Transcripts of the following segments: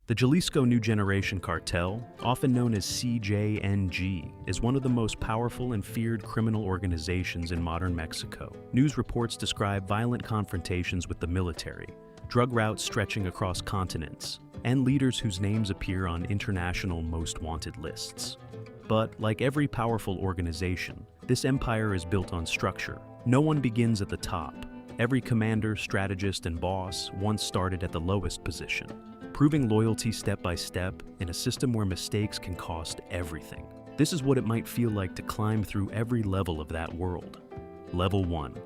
The Jalisco New Generation Cartel, often known as CJNG, is one of the most powerful and feared criminal organizations in modern Mexico. News reports describe violent confrontations with the military, drug routes stretching across continents, and leaders whose names appear on international most wanted lists. But, like every powerful organization, this empire is built on structure. No one begins at the top. Every commander, strategist, and boss once started at the lowest position, proving loyalty step by step in a system where mistakes can cost everything. This is what it might feel like to climb through every level of that world. Level 1.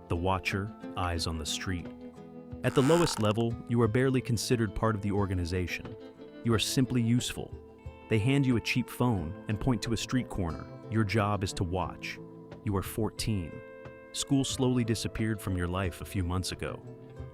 The Watcher, eyes on the street. At the lowest level, you are barely considered part of the organization. You are simply useful. They hand you a cheap phone and point to a street corner. Your job is to watch. You are 14. School slowly disappeared from your life a few months ago.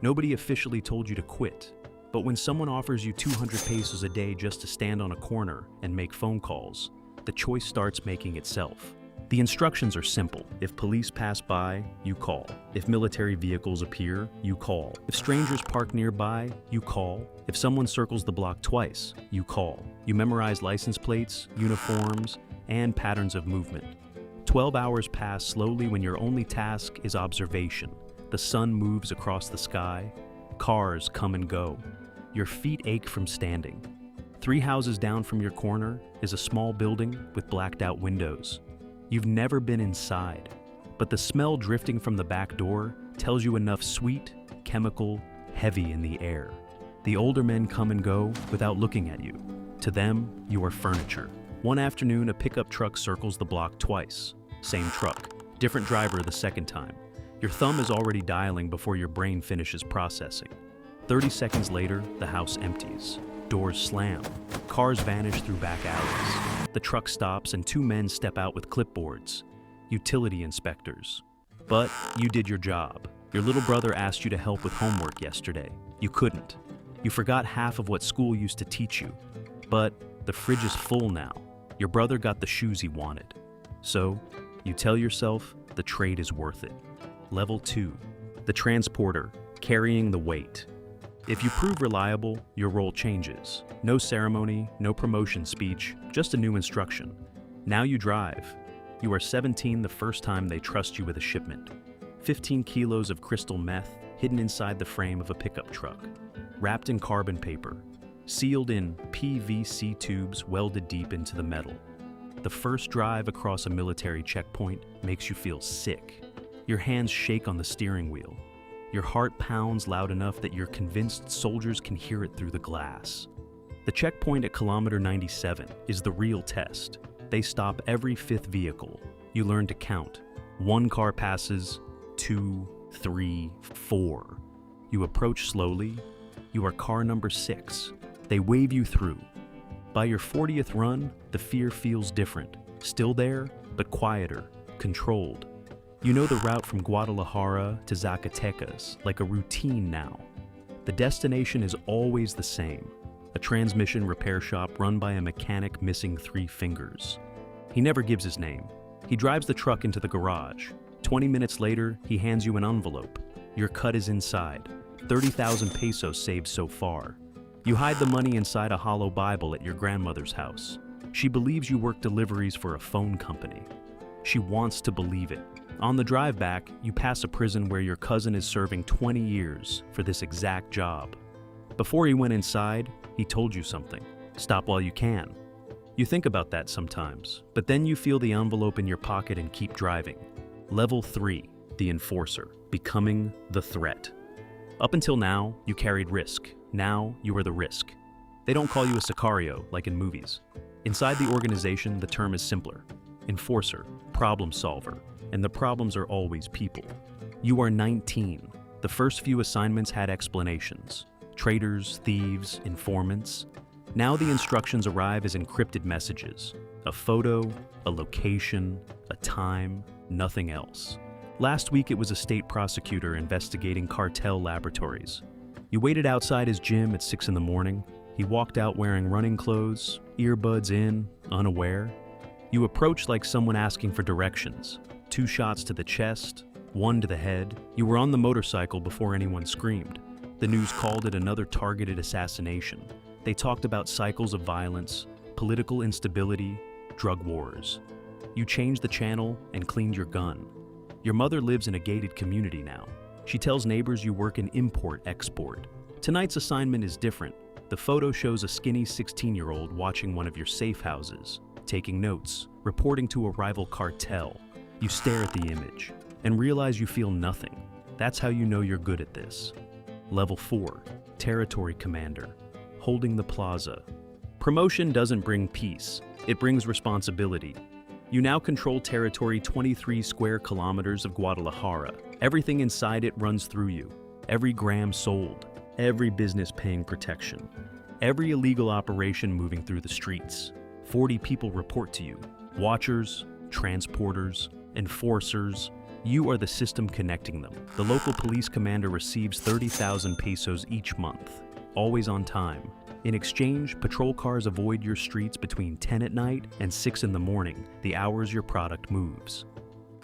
Nobody officially told you to quit. But when someone offers you 200 pesos a day just to stand on a corner and make phone calls, the choice starts making itself. The instructions are simple. If police pass by, you call. If military vehicles appear, you call. If strangers park nearby, you call. If someone circles the block twice, you call. You memorize license plates, uniforms, and patterns of movement. 12 hours pass slowly when your only task is observation. The sun moves across the sky. Cars come and go. Your feet ache from standing. 3 houses down from your corner is a small building with blacked out windows. You've never been inside, but the smell drifting from the back door tells you enough sweet, chemical, heavy in the air. The older men come and go without looking at you. To them, you are furniture. One afternoon, a pickup truck circles the block twice. Same truck, different driver the second time. Your thumb is already dialing before your brain finishes processing. 30 seconds later, the house empties. Doors slam. Cars vanish through back alleys. The truck stops and 2 men step out with clipboards. Utility inspectors. But you did your job. Your little brother asked you to help with homework yesterday. You couldn't. You forgot half of what school used to teach you. But the fridge is full now. Your brother got the shoes he wanted. So, you tell yourself the trade is worth it. Level 2. The transporter, carrying the weight. If you prove reliable, your role changes. No ceremony, no promotion speech, just a new instruction. Now you drive. You are 17 the first time they trust you with a shipment. 15 kilos of crystal meth hidden inside the frame of a pickup truck. Wrapped in carbon paper. Sealed in PVC tubes welded deep into the metal. The first drive across a military checkpoint makes you feel sick. Your hands shake on the steering wheel. Your heart pounds loud enough that you're convinced soldiers can hear it through the glass. The checkpoint at kilometer 97 is the real test. They stop every 5th vehicle. You learn to count. 1 car passes, 2, 3, 4. You approach slowly. You are car number 6. They wave you through. By your 40th run, the fear feels different. Still there, but quieter, controlled. You know the route from Guadalajara to Zacatecas like a routine now. The destination is always the same, a transmission repair shop run by a mechanic missing 3 fingers. He never gives his name. He drives the truck into the garage. 20 minutes later, he hands you an envelope. Your cut is inside. 30,000 pesos saved so far. You hide the money inside a hollow Bible at your grandmother's house. She believes you work deliveries for a phone company. She wants to believe it. On the drive back, you pass a prison where your cousin is serving 20 years for this exact job. Before he went inside, he told you something. Stop while you can. You think about that sometimes, but then you feel the envelope in your pocket and keep driving. Level 3, the enforcer, becoming the threat. Up until now, you carried risk. Now, you are the risk. They don't call you a sicario like in movies. Inside the organization, the term is simpler. Enforcer, problem solver. And the problems are always people. You are 19. The first few assignments had explanations. Traitors, thieves, informants. Now the instructions arrive as encrypted messages. A photo, a location, a time, nothing else. Last week it was a state prosecutor investigating cartel laboratories. You waited outside his gym at 6 in the morning. He walked out wearing running clothes, earbuds in, unaware. You approached like someone asking for directions. 2 shots to the chest, 1 to the head. You were on the motorcycle before anyone screamed. The news called it another targeted assassination. They talked about cycles of violence, political instability, drug wars. You changed the channel and cleaned your gun. Your mother lives in a gated community now. She tells neighbors you work in import-export. Tonight's assignment is different. The photo shows a skinny 16-year-old watching one of your safe houses, taking notes, reporting to a rival cartel. You stare at the image and realize you feel nothing. That's how you know you're good at this. Level 4, Territory Commander, holding the plaza. Promotion doesn't bring peace, it brings responsibility. You now control territory 23 square kilometers of Guadalajara. Everything inside it runs through you. Every gram sold, every business paying protection, every illegal operation moving through the streets. 40 people report to you. Watchers, transporters, enforcers. You are the system connecting them. The local police commander receives 30,000 pesos each month, always on time. In exchange, patrol cars avoid your streets between 10 at night and 6 in the morning, the hours your product moves.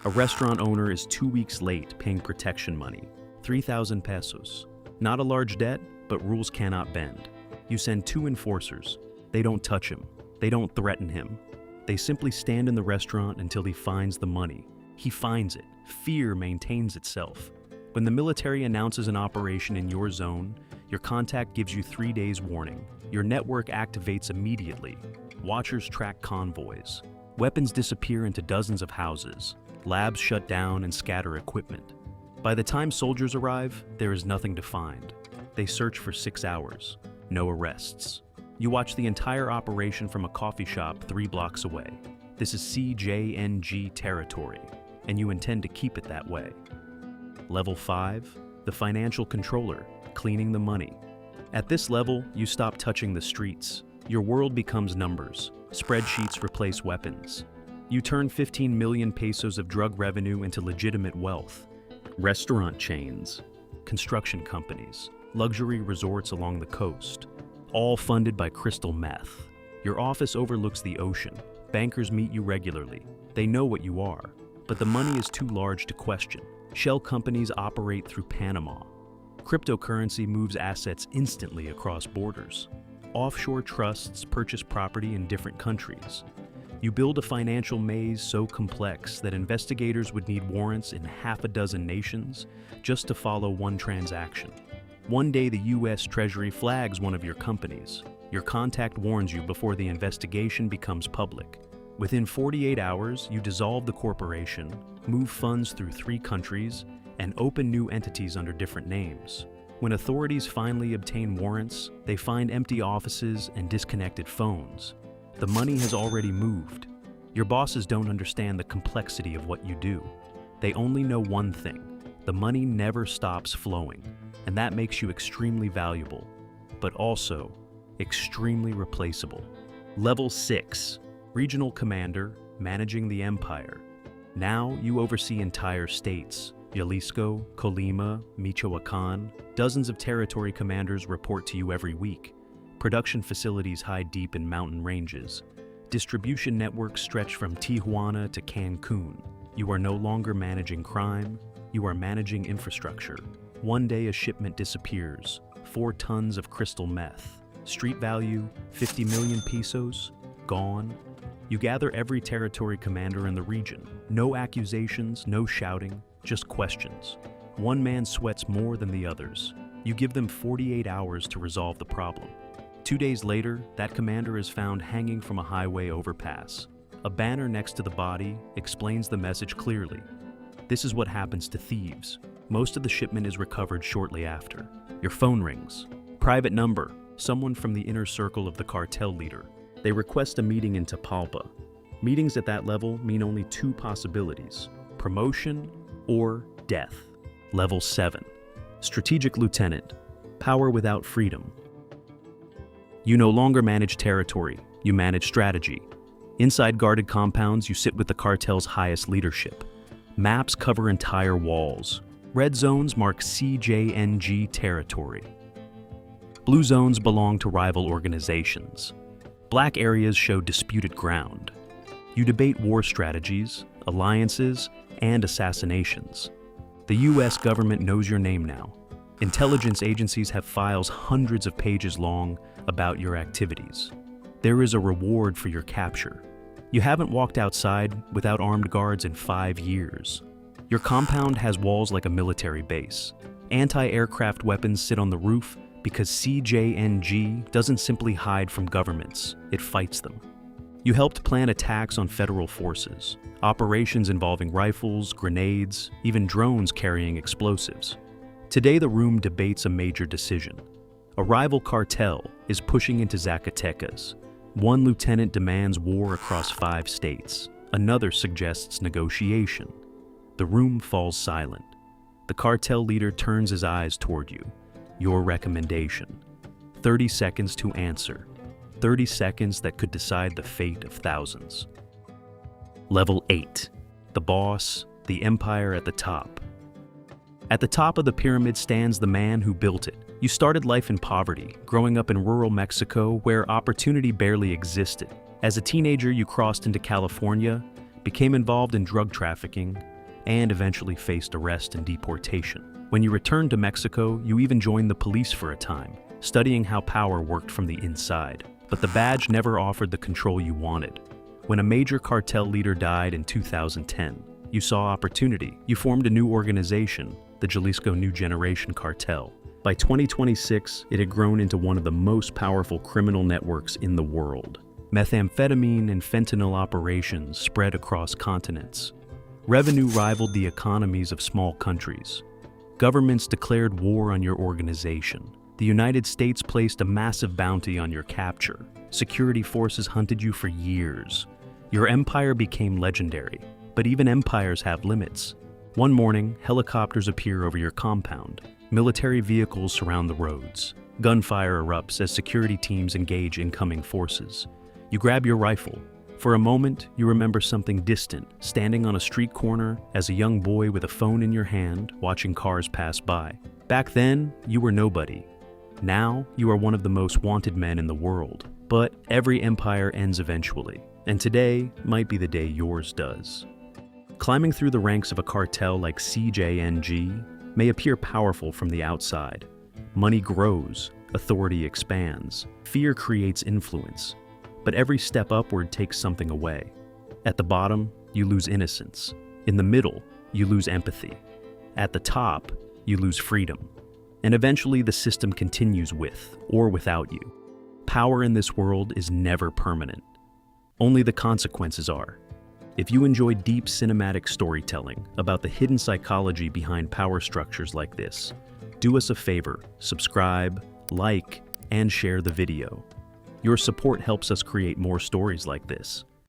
A restaurant owner is 2 weeks late paying protection money, 3,000 pesos. Not a large debt, but rules cannot bend. You send 2 enforcers. They don't touch him. They don't threaten him. They simply stand in the restaurant until he finds the money. He finds it. Fear maintains itself. When the military announces an operation in your zone, your contact gives you 3 days warning. Your network activates immediately. Watchers track convoys. Weapons disappear into dozens of houses. Labs shut down and scatter equipment. By the time soldiers arrive, there is nothing to find. They search for 6 hours. No arrests. You watch the entire operation from a coffee shop 3 blocks away. This is CJNG territory, and you intend to keep it that way. Level 5, the financial controller, cleaning the money. At this level, you stop touching the streets. Your world becomes numbers. Spreadsheets replace weapons. You turn 15 million pesos of drug revenue into legitimate wealth. Restaurant chains, construction companies, luxury resorts along the coast, all funded by crystal meth. Your office overlooks the ocean. Bankers meet you regularly. They know what you are, but the money is too large to question. Shell companies operate through Panama. Cryptocurrency moves assets instantly across borders. Offshore trusts purchase property in different countries. You build a financial maze so complex that investigators would need warrants in half a dozen nations just to follow one transaction. One day the US Treasury flags one of your companies. Your contact warns you before the investigation becomes public. Within 48 hours, you dissolve the corporation, move funds through 3 countries, and open new entities under different names. When authorities finally obtain warrants, they find empty offices and disconnected phones. The money has already moved. Your bosses don't understand the complexity of what you do. They only know one thing: the money never stops flowing, and that makes you extremely valuable, but also extremely replaceable. Level 6, Regional Commander, managing the empire. Now you oversee entire states. Jalisco, Colima, Michoacan. Dozens of territory commanders report to you every week. Production facilities hide deep in mountain ranges. Distribution networks stretch from Tijuana to Cancun. You are no longer managing crime, you are managing infrastructure. One day a shipment disappears, 4 tons of crystal meth. Street value, 50 million pesos, gone. You gather every territory commander in the region. No accusations, no shouting, just questions. One man sweats more than the others. You give them 48 hours to resolve the problem. 2 days later, that commander is found hanging from a highway overpass. A banner next to the body explains the message clearly. This is what happens to thieves. Most of the shipment is recovered shortly after. Your phone rings. Private number, someone from the inner circle of the cartel leader. They request a meeting in Tapalpa. Meetings at that level mean only 2 possibilities: promotion or death. Level 7, Strategic Lieutenant, power without freedom. You no longer manage territory, you manage strategy. Inside guarded compounds, you sit with the cartel's highest leadership. Maps cover entire walls. Red zones mark CJNG territory. Blue zones belong to rival organizations. Black areas show disputed ground. You debate war strategies, alliances, and assassinations. The US government knows your name now. Intelligence agencies have files hundreds of pages long about your activities. There is a reward for your capture. You haven't walked outside without armed guards in 5 years. Your compound has walls like a military base. Anti-aircraft weapons sit on the roof because CJNG doesn't simply hide from governments, it fights them. You helped plan attacks on federal forces, operations involving rifles, grenades, even drones carrying explosives. Today the room debates a major decision. A rival cartel is pushing into Zacatecas. One lieutenant demands war across 5 states. Another suggests negotiation. The room falls silent. The cartel leader turns his eyes toward you. Your recommendation. 30 seconds to answer. 30 seconds that could decide the fate of thousands. Level 8. The boss, the empire at the top. At the top of the pyramid stands the man who built it. You started life in poverty, growing up in rural Mexico where opportunity barely existed. As a teenager, you crossed into California, became involved in drug trafficking, and eventually faced arrest and deportation. When you returned to Mexico, you even joined the police for a time, studying how power worked from the inside. But the badge never offered the control you wanted. When a major cartel leader died in 2010, you saw opportunity. You formed a new organization, the Jalisco New Generation Cartel. By 2026, it had grown into one of the most powerful criminal networks in the world. Methamphetamine and fentanyl operations spread across continents. Revenue rivaled the economies of small countries. Governments declared war on your organization. The United States placed a massive bounty on your capture. Security forces hunted you for years. Your empire became legendary, but even empires have limits. One morning, helicopters appear over your compound. Military vehicles surround the roads. Gunfire erupts as security teams engage incoming forces. You grab your rifle. For a moment, you remember something distant, standing on a street corner as a young boy with a phone in your hand, watching cars pass by. Back then, you were nobody. Now, you are one of the most wanted men in the world. But every empire ends eventually, and today might be the day yours does. Climbing through the ranks of a cartel like CJNG may appear powerful from the outside. Money grows, authority expands, fear creates influence. But every step upward takes something away. At the bottom, you lose innocence. In the middle, you lose empathy. At the top, you lose freedom. And eventually the system continues with or without you. Power in this world is never permanent. Only the consequences are. If you enjoy deep cinematic storytelling about the hidden psychology behind power structures like this, do us a favor, subscribe, like, and share the video. Your support helps us create more stories like this.